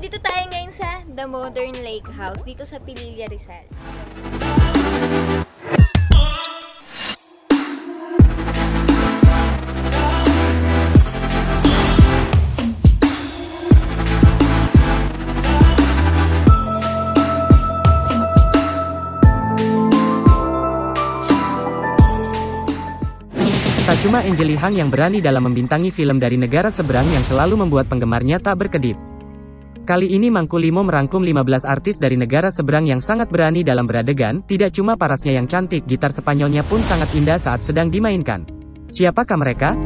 Nandito tayo ngayon sa The Modern Lake House dito sa Pililla, Rizal. Tak cuma Angel Lee Hang yang berani dalam membintangi film dari negara seberang yang selalu membuat penggemarnya tak berkedip. Kali ini Mangku Limo merangkum 15 artis dari negara seberang yang sangat berani dalam beradegan, tidak cuma parasnya yang cantik, gitar Spanyolnya pun sangat indah saat sedang dimainkan. Siapakah mereka?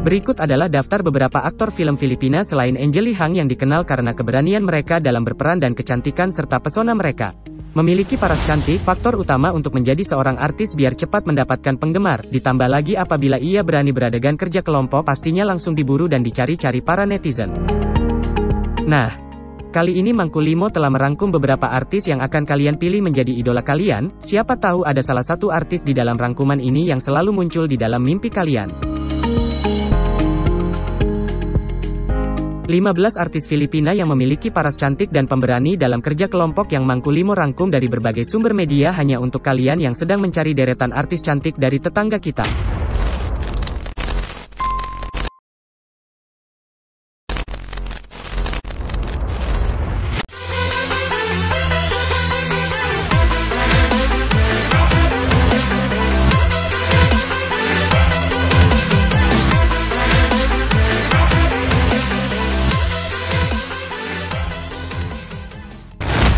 Berikut adalah daftar beberapa aktor film Filipina selain Angel Lee Hang yang dikenal karena keberanian mereka dalam berperan dan kecantikan serta pesona mereka. Memiliki paras cantik, faktor utama untuk menjadi seorang artis biar cepat mendapatkan penggemar, ditambah lagi apabila ia berani beradegan kerja kelompok pastinya langsung diburu dan dicari-cari para netizen. Nah, kali ini Mangku Limo telah merangkum beberapa artis yang akan kalian pilih menjadi idola kalian, siapa tahu ada salah satu artis di dalam rangkuman ini yang selalu muncul di dalam mimpi kalian. 15 artis Filipina yang memiliki paras cantik dan pemberani dalam kerja kelompok yang Mangku Limo rangkum dari berbagai sumber media hanya untuk kalian yang sedang mencari deretan artis cantik dari tetangga kita.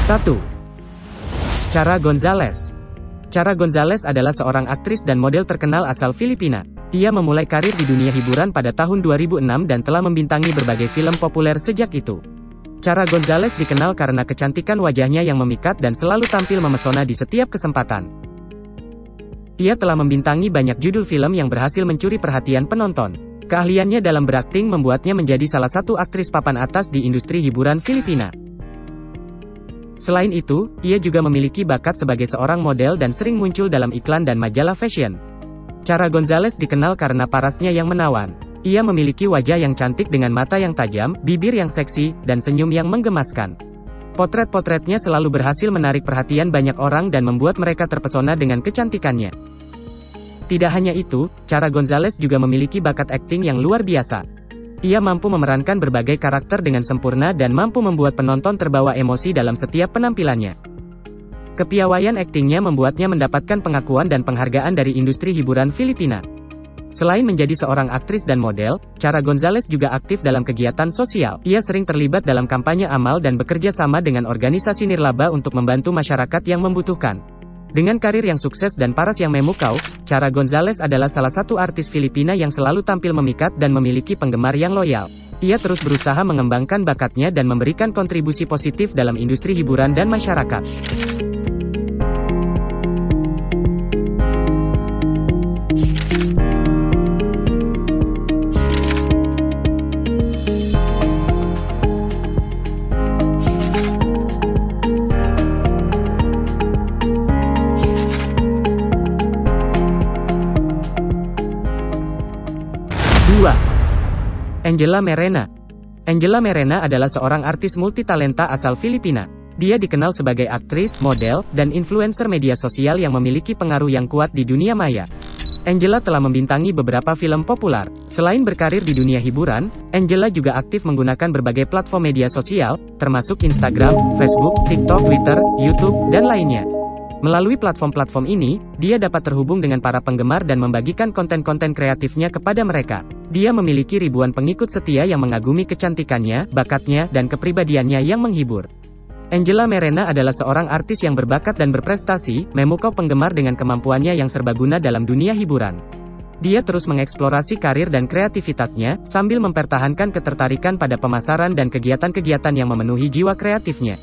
Satu. Cara Gonzalez. Cara Gonzalez adalah seorang aktris dan model terkenal asal Filipina. Ia memulai karir di dunia hiburan pada tahun 2006 dan telah membintangi berbagai film populer sejak itu. Cara Gonzalez dikenal karena kecantikan wajahnya yang memikat dan selalu tampil memesona di setiap kesempatan. Ia telah membintangi banyak judul film yang berhasil mencuri perhatian penonton. Keahliannya dalam berakting membuatnya menjadi salah satu aktris papan atas di industri hiburan Filipina. Selain itu, ia juga memiliki bakat sebagai seorang model dan sering muncul dalam iklan dan majalah fashion. Cara Gonzalez dikenal karena parasnya yang menawan. Ia memiliki wajah yang cantik dengan mata yang tajam, bibir yang seksi, dan senyum yang menggemaskan. Potret-potretnya selalu berhasil menarik perhatian banyak orang dan membuat mereka terpesona dengan kecantikannya. Tidak hanya itu, Cara Gonzalez juga memiliki bakat akting yang luar biasa. Ia mampu memerankan berbagai karakter dengan sempurna dan mampu membuat penonton terbawa emosi dalam setiap penampilannya. Kepiawaian aktingnya membuatnya mendapatkan pengakuan dan penghargaan dari industri hiburan Filipina. Selain menjadi seorang aktris dan model, Cara Gonzalez juga aktif dalam kegiatan sosial. Ia sering terlibat dalam kampanye amal dan bekerja sama dengan organisasi nirlaba untuk membantu masyarakat yang membutuhkan. Dengan karir yang sukses dan paras yang memukau, Cara Gonzalez adalah salah satu artis Filipina yang selalu tampil memikat dan memiliki penggemar yang loyal. Ia terus berusaha mengembangkan bakatnya dan memberikan kontribusi positif dalam industri hiburan dan masyarakat. Angela Merena. Angela Merena adalah seorang artis multitalenta asal Filipina. Dia dikenal sebagai aktris, model, dan influencer media sosial yang memiliki pengaruh yang kuat di dunia maya. Angela telah membintangi beberapa film populer. Selain berkarir di dunia hiburan, Angela juga aktif menggunakan berbagai platform media sosial, termasuk Instagram, Facebook, TikTok, Twitter, YouTube, dan lainnya. Melalui platform-platform ini, dia dapat terhubung dengan para penggemar dan membagikan konten-konten kreatifnya kepada mereka. Dia memiliki ribuan pengikut setia yang mengagumi kecantikannya, bakatnya, dan kepribadiannya yang menghibur. Angela Merena adalah seorang artis yang berbakat dan berprestasi, memukau penggemar dengan kemampuannya yang serbaguna dalam dunia hiburan. Dia terus mengeksplorasi karir dan kreativitasnya, sambil mempertahankan ketertarikan pada pemasaran dan kegiatan-kegiatan yang memenuhi jiwa kreatifnya.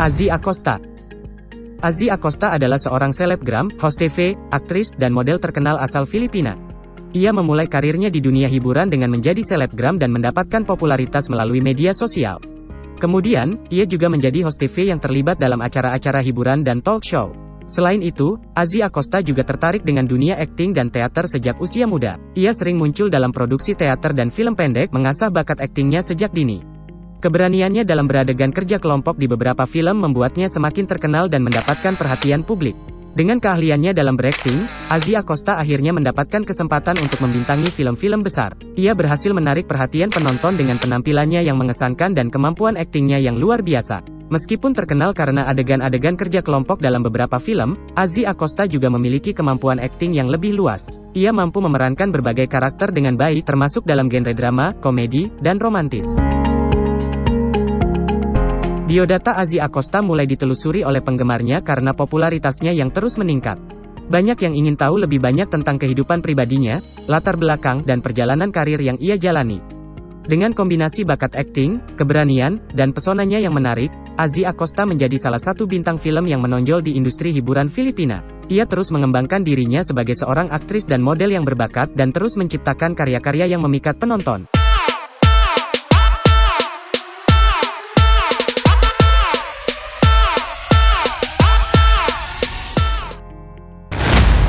Azzy Acosta. Azzy Acosta adalah seorang selebgram, host TV, aktris, dan model terkenal asal Filipina. Ia memulai karirnya di dunia hiburan dengan menjadi selebgram dan mendapatkan popularitas melalui media sosial. Kemudian, ia juga menjadi host TV yang terlibat dalam acara-acara hiburan dan talk show. Selain itu, Azzy Acosta juga tertarik dengan dunia akting dan teater sejak usia muda. Ia sering muncul dalam produksi teater dan film pendek, mengasah bakat aktingnya sejak dini. Keberaniannya dalam beradegan kerja kelompok di beberapa film membuatnya semakin terkenal dan mendapatkan perhatian publik. Dengan keahliannya dalam berakting, Azzy Acosta akhirnya mendapatkan kesempatan untuk membintangi film-film besar. Ia berhasil menarik perhatian penonton dengan penampilannya yang mengesankan dan kemampuan aktingnya yang luar biasa. Meskipun terkenal karena adegan-adegan kerja kelompok dalam beberapa film, Azzy Acosta juga memiliki kemampuan akting yang lebih luas. Ia mampu memerankan berbagai karakter dengan baik, termasuk dalam genre drama, komedi, dan romantis. Biodata Azzy Acosta mulai ditelusuri oleh penggemarnya karena popularitasnya yang terus meningkat. Banyak yang ingin tahu lebih banyak tentang kehidupan pribadinya, latar belakang, dan perjalanan karir yang ia jalani. Dengan kombinasi bakat akting, keberanian, dan pesonanya yang menarik, Azzy Acosta menjadi salah satu bintang film yang menonjol di industri hiburan Filipina. Ia terus mengembangkan dirinya sebagai seorang aktris dan model yang berbakat dan terus menciptakan karya-karya yang memikat penonton.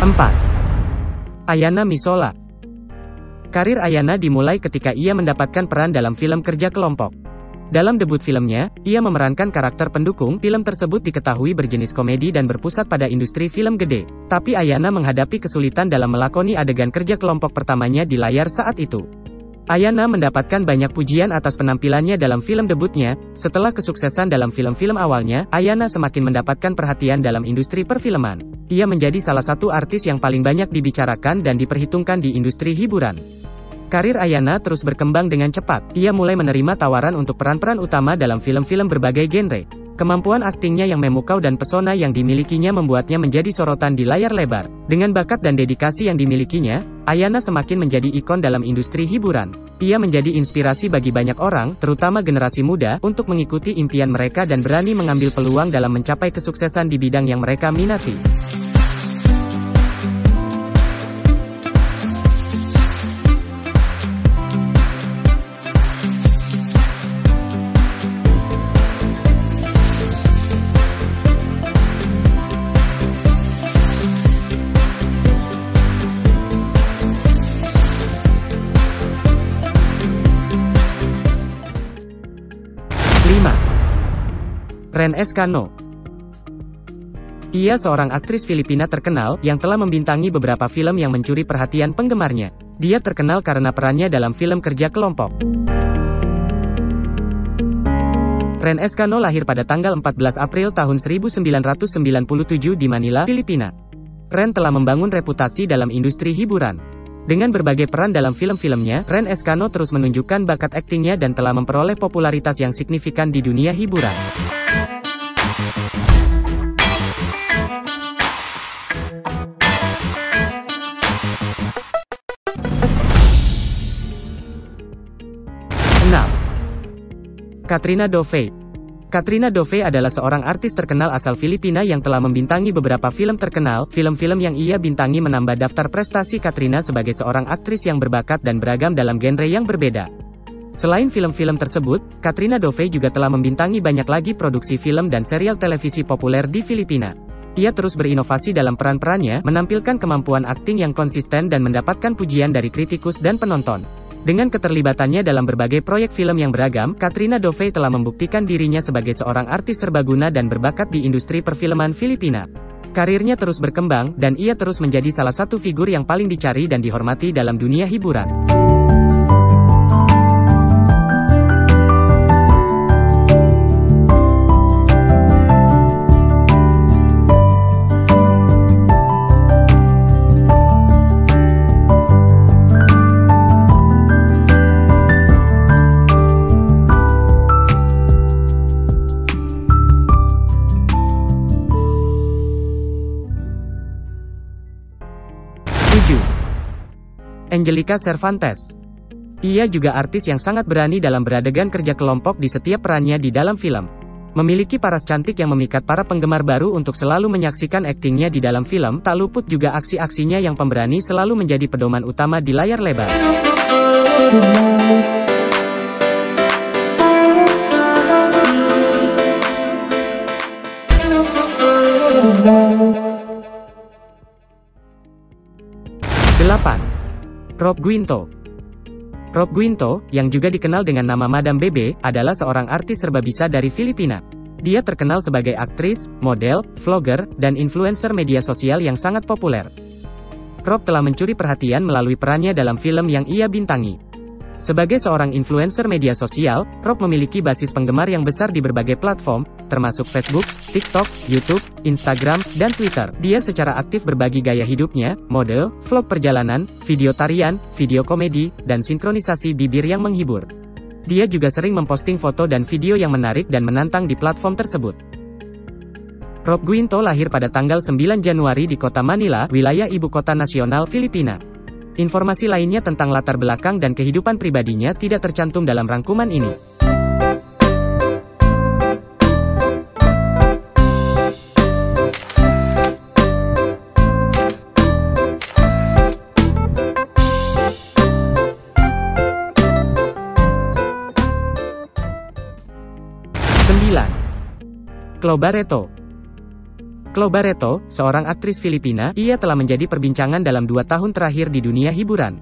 4. Ayana Misola. Karir Ayana dimulai ketika ia mendapatkan peran dalam film kerja kelompok. Dalam debut filmnya, ia memerankan karakter pendukung. Film tersebut diketahui berjenis komedi dan berpusat pada industri film gede. Tapi Ayana menghadapi kesulitan dalam melakoni adegan kerja kelompok pertamanya di layar saat itu. Ayana mendapatkan banyak pujian atas penampilannya dalam film debutnya. Setelah kesuksesan dalam film-film awalnya, Ayana semakin mendapatkan perhatian dalam industri perfilman. Ia menjadi salah satu artis yang paling banyak dibicarakan dan diperhitungkan di industri hiburan. Karir Ayana terus berkembang dengan cepat. Ia mulai menerima tawaran untuk peran-peran utama dalam film-film berbagai genre. Kemampuan aktingnya yang memukau dan pesona yang dimilikinya membuatnya menjadi sorotan di layar lebar. Dengan bakat dan dedikasi yang dimilikinya, Ayana semakin menjadi ikon dalam industri hiburan. Ia menjadi inspirasi bagi banyak orang, terutama generasi muda, untuk mengikuti impian mereka dan berani mengambil peluang dalam mencapai kesuksesan di bidang yang mereka minati. Ren Escano. Ia seorang aktris Filipina terkenal, yang telah membintangi beberapa film yang mencuri perhatian penggemarnya. Dia terkenal karena perannya dalam film kerja kelompok. Ren Escano lahir pada tanggal 14 April tahun 1997 di Manila, Filipina. Ren telah membangun reputasi dalam industri hiburan. Dengan berbagai peran dalam film-filmnya, Ren Escano terus menunjukkan bakat aktingnya dan telah memperoleh popularitas yang signifikan di dunia hiburan. Katrina Dove. Katrina Dove adalah seorang artis terkenal asal Filipina yang telah membintangi beberapa film terkenal. Film-film yang ia bintangi menambah daftar prestasi Katrina sebagai seorang aktris yang berbakat dan beragam dalam genre yang berbeda. Selain film-film tersebut, Katrina Dove juga telah membintangi banyak lagi produksi film dan serial televisi populer di Filipina. Ia terus berinovasi dalam peran-perannya, menampilkan kemampuan akting yang konsisten dan mendapatkan pujian dari kritikus dan penonton. Dengan keterlibatannya dalam berbagai proyek film yang beragam, Katrina Dove telah membuktikan dirinya sebagai seorang artis serbaguna dan berbakat di industri perfilman Filipina. Karirnya terus berkembang, dan ia terus menjadi salah satu figur yang paling dicari dan dihormati dalam dunia hiburan. Angelica Cervantes. Ia juga artis yang sangat berani dalam beradegan kerja kelompok di setiap perannya di dalam film. Memiliki paras cantik yang memikat para penggemar baru untuk selalu menyaksikan aktingnya di dalam film, tak luput juga aksi-aksinya yang pemberani selalu menjadi pedoman utama di layar lebar. Delapan. Rob Guinto. Rob Guinto, yang juga dikenal dengan nama Madam Bebe, adalah seorang artis serbabisa dari Filipina. Dia terkenal sebagai aktris, model, vlogger, dan influencer media sosial yang sangat populer. Rob telah mencuri perhatian melalui perannya dalam film yang ia bintangi. Sebagai seorang influencer media sosial, Rob memiliki basis penggemar yang besar di berbagai platform, termasuk Facebook, TikTok, YouTube, Instagram, dan Twitter. Dia secara aktif berbagi gaya hidupnya, mode, vlog perjalanan, video tarian, video komedi, dan sinkronisasi bibir yang menghibur. Dia juga sering memposting foto dan video yang menarik dan menantang di platform tersebut. Rob Guinto lahir pada tanggal 9 Januari di kota Manila, wilayah ibu kota nasional Filipina. Informasi lainnya tentang latar belakang dan kehidupan pribadinya tidak tercantum dalam rangkuman ini. Chloe Barreto. Chloe Barreto, seorang aktris Filipina, ia telah menjadi perbincangan dalam 2 tahun terakhir di dunia hiburan.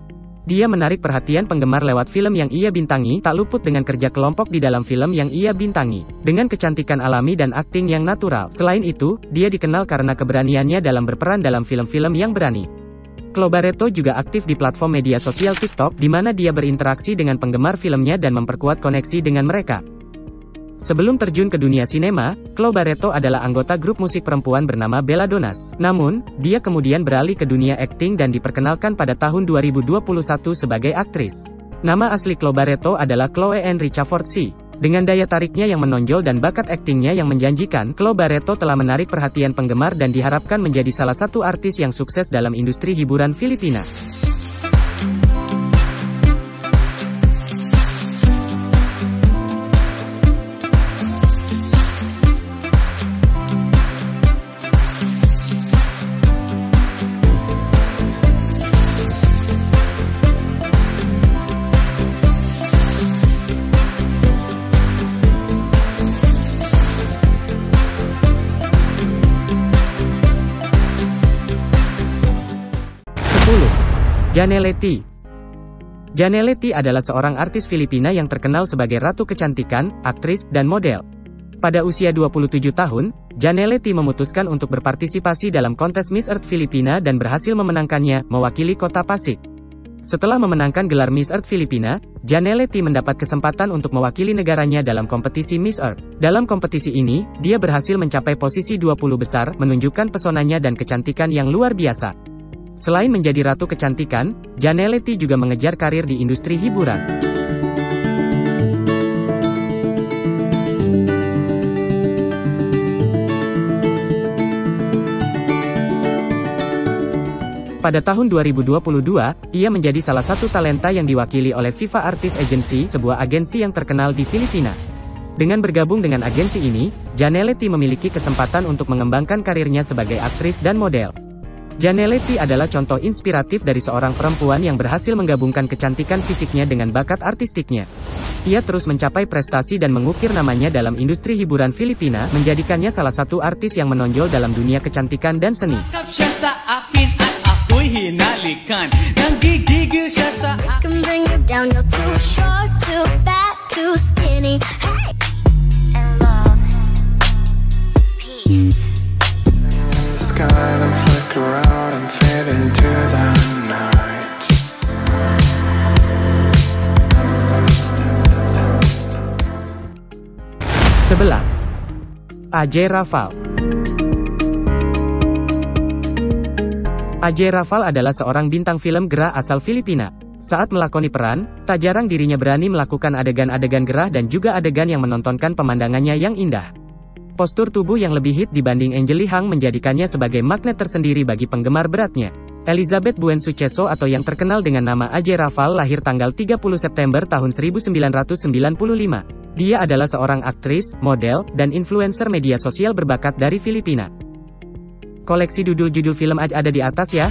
Dia menarik perhatian penggemar lewat film yang ia bintangi, tak luput dengan kerja kelompok di dalam film yang ia bintangi, dengan kecantikan alami dan akting yang natural. Selain itu, dia dikenal karena keberaniannya dalam berperan dalam film-film yang berani. Chloe Barreto juga aktif di platform media sosial TikTok, di mana dia berinteraksi dengan penggemar filmnya dan memperkuat koneksi dengan mereka. Sebelum terjun ke dunia sinema, Chloe Barreto adalah anggota grup musik perempuan bernama Belladonnas. Namun, dia kemudian beralih ke dunia akting dan diperkenalkan pada tahun 2021 sebagai aktris. Nama asli Chloe Barreto adalah Chloe Ann Richaford C. Dengan daya tariknya yang menonjol dan bakat aktingnya yang menjanjikan, Chloe Barreto telah menarik perhatian penggemar dan diharapkan menjadi salah satu artis yang sukses dalam industri hiburan Filipina. Janelle-T. Janelle-T adalah seorang artis Filipina yang terkenal sebagai ratu kecantikan, aktris, dan model. Pada usia 27 tahun, Janelle-T memutuskan untuk berpartisipasi dalam kontes Miss Earth Filipina dan berhasil memenangkannya, mewakili kota Pasig. Setelah memenangkan gelar Miss Earth Filipina, Janelle-T mendapat kesempatan untuk mewakili negaranya dalam kompetisi Miss Earth. Dalam kompetisi ini, dia berhasil mencapai posisi 20 besar, menunjukkan pesonanya dan kecantikan yang luar biasa. Selain menjadi ratu kecantikan, Janelle-T juga mengejar karir di industri hiburan. Pada tahun 2022, ia menjadi salah satu talenta yang diwakili oleh Viva Artist Agency, sebuah agensi yang terkenal di Filipina. Dengan bergabung dengan agensi ini, Janelle-T memiliki kesempatan untuk mengembangkan karirnya sebagai aktris dan model. Janelle-T adalah contoh inspiratif dari seorang perempuan yang berhasil menggabungkan kecantikan fisiknya dengan bakat artistiknya. Ia terus mencapai prestasi dan mengukir namanya dalam industri hiburan Filipina, menjadikannya salah satu artis yang menonjol dalam dunia kecantikan dan seni. Ajay Raffal. Ajay Raffal adalah seorang bintang film gerah asal Filipina. Saat melakoni peran, tak jarang dirinya berani melakukan adegan-adegan gerah dan juga adegan yang menontonkan pemandangannya yang indah. Postur tubuh yang lebih hit dibanding Angeli Hang menjadikannya sebagai magnet tersendiri bagi penggemar beratnya. Elizabeth Buen Suceso atau yang terkenal dengan nama Ajay Raffal lahir tanggal 30 September tahun 1995. Dia adalah seorang aktris, model, dan influencer media sosial berbakat dari Filipina. Koleksi judul-judul film ada di atas ya.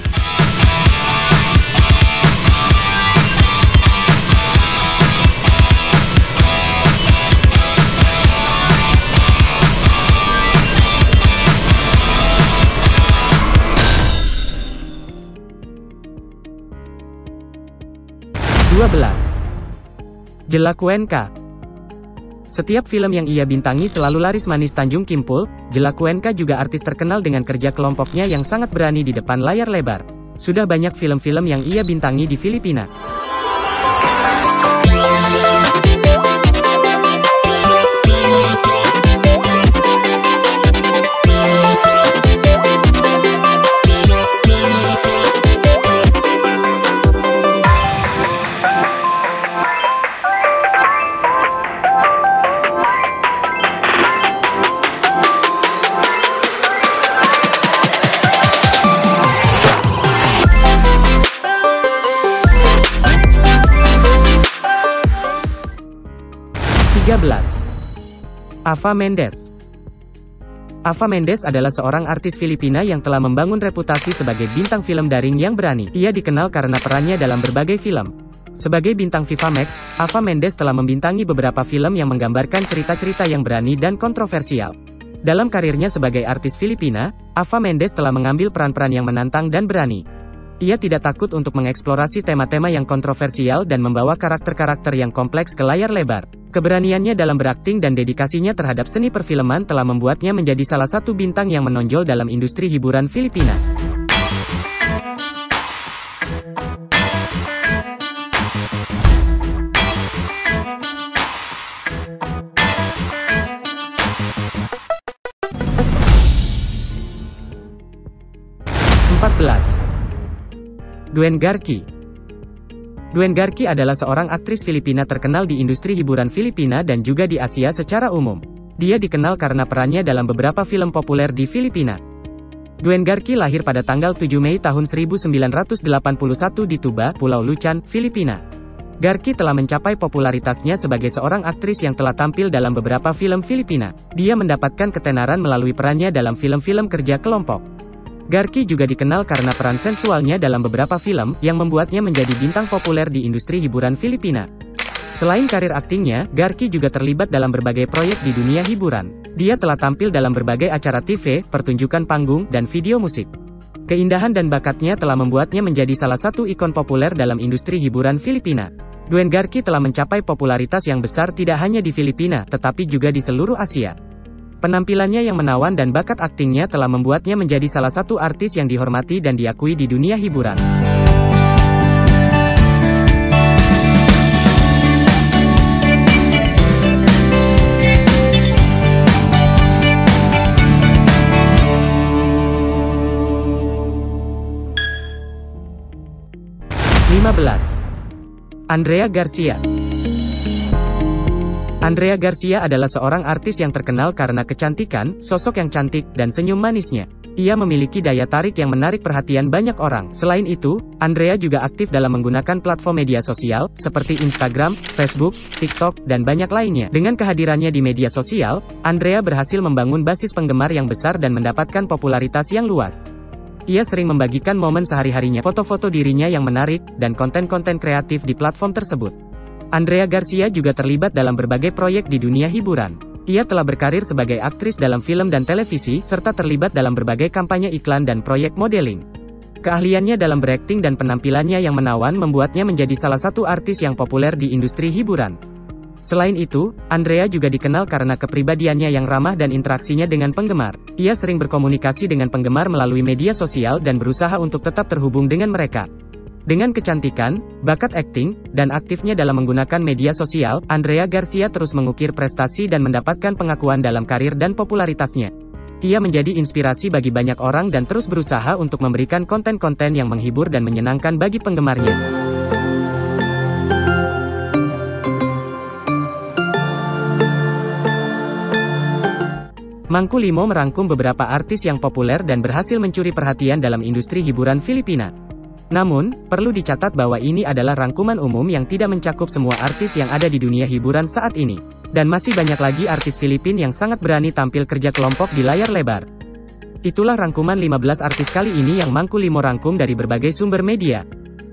Jela Cuenca. Setiap film yang ia bintangi selalu laris manis Tanjung Kimpul. Jela Cuenca juga artis terkenal dengan kerja kelompoknya yang sangat berani di depan layar lebar. Sudah banyak film-film yang ia bintangi di Filipina. Ava Mendes. Ava Mendes adalah seorang artis Filipina yang telah membangun reputasi sebagai bintang film daring yang berani. Ia dikenal karena perannya dalam berbagai film. Sebagai bintang Viva Max, Ava Mendes telah membintangi beberapa film yang menggambarkan cerita-cerita yang berani dan kontroversial. Dalam karirnya sebagai artis Filipina, Ava Mendes telah mengambil peran-peran yang menantang dan berani. Ia tidak takut untuk mengeksplorasi tema-tema yang kontroversial dan membawa karakter-karakter yang kompleks ke layar lebar. Keberaniannya dalam berakting dan dedikasinya terhadap seni perfilman telah membuatnya menjadi salah satu bintang yang menonjol dalam industri hiburan Filipina. Duen Garki. Duen Garki adalah seorang aktris Filipina terkenal di industri hiburan Filipina dan juga di Asia secara umum. Dia dikenal karena perannya dalam beberapa film populer di Filipina. Duen Garki lahir pada tanggal 7 Mei tahun 1981 di Tuba, Pulau Lucan, Filipina. Garki telah mencapai popularitasnya sebagai seorang aktris yang telah tampil dalam beberapa film Filipina. Dia mendapatkan ketenaran melalui perannya dalam film-film kerja kelompok. Garki juga dikenal karena peran sensualnya dalam beberapa film, yang membuatnya menjadi bintang populer di industri hiburan Filipina. Selain karir aktingnya, Garki juga terlibat dalam berbagai proyek di dunia hiburan. Dia telah tampil dalam berbagai acara TV, pertunjukan panggung, dan video musik. Keindahan dan bakatnya telah membuatnya menjadi salah satu ikon populer dalam industri hiburan Filipina. Duen Garki telah mencapai popularitas yang besar tidak hanya di Filipina, tetapi juga di seluruh Asia. Penampilannya yang menawan dan bakat aktingnya telah membuatnya menjadi salah satu artis yang dihormati dan diakui di dunia hiburan. Andrea Garcia. Andrea Garcia adalah seorang artis yang terkenal karena kecantikan, sosok yang cantik, dan senyum manisnya. Ia memiliki daya tarik yang menarik perhatian banyak orang. Selain itu, Andrea juga aktif dalam menggunakan platform media sosial, seperti Instagram, Facebook, TikTok, dan banyak lainnya. Dengan kehadirannya di media sosial, Andrea berhasil membangun basis penggemar yang besar dan mendapatkan popularitas yang luas. Ia sering membagikan momen sehari-harinya, foto-foto dirinya yang menarik, dan konten-konten kreatif di platform tersebut. Andrea Garcia juga terlibat dalam berbagai proyek di dunia hiburan. Ia telah berkarir sebagai aktris dalam film dan televisi, serta terlibat dalam berbagai kampanye iklan dan proyek modeling. Keahliannya dalam berakting dan penampilannya yang menawan membuatnya menjadi salah satu artis yang populer di industri hiburan. Selain itu, Andrea juga dikenal karena kepribadiannya yang ramah dan interaksinya dengan penggemar. Ia sering berkomunikasi dengan penggemar melalui media sosial dan berusaha untuk tetap terhubung dengan mereka. Dengan kecantikan, bakat akting, dan aktifnya dalam menggunakan media sosial, Andrea Garcia terus mengukir prestasi dan mendapatkan pengakuan dalam karir dan popularitasnya. Ia menjadi inspirasi bagi banyak orang dan terus berusaha untuk memberikan konten-konten yang menghibur dan menyenangkan bagi penggemarnya. Mangku Limo merangkum beberapa artis yang populer dan berhasil mencuri perhatian dalam industri hiburan Filipina. Namun, perlu dicatat bahwa ini adalah rangkuman umum yang tidak mencakup semua artis yang ada di dunia hiburan saat ini. Dan masih banyak lagi artis Filipina yang sangat berani tampil kerja kelompok di layar lebar. Itulah rangkuman 15 artis kali ini yang Mangku Limo rangkum dari berbagai sumber media.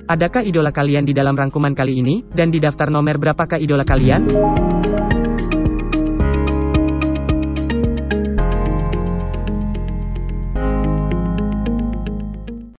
Adakah idola kalian di dalam rangkuman kali ini? Dan di daftar nomor berapakah idola kalian?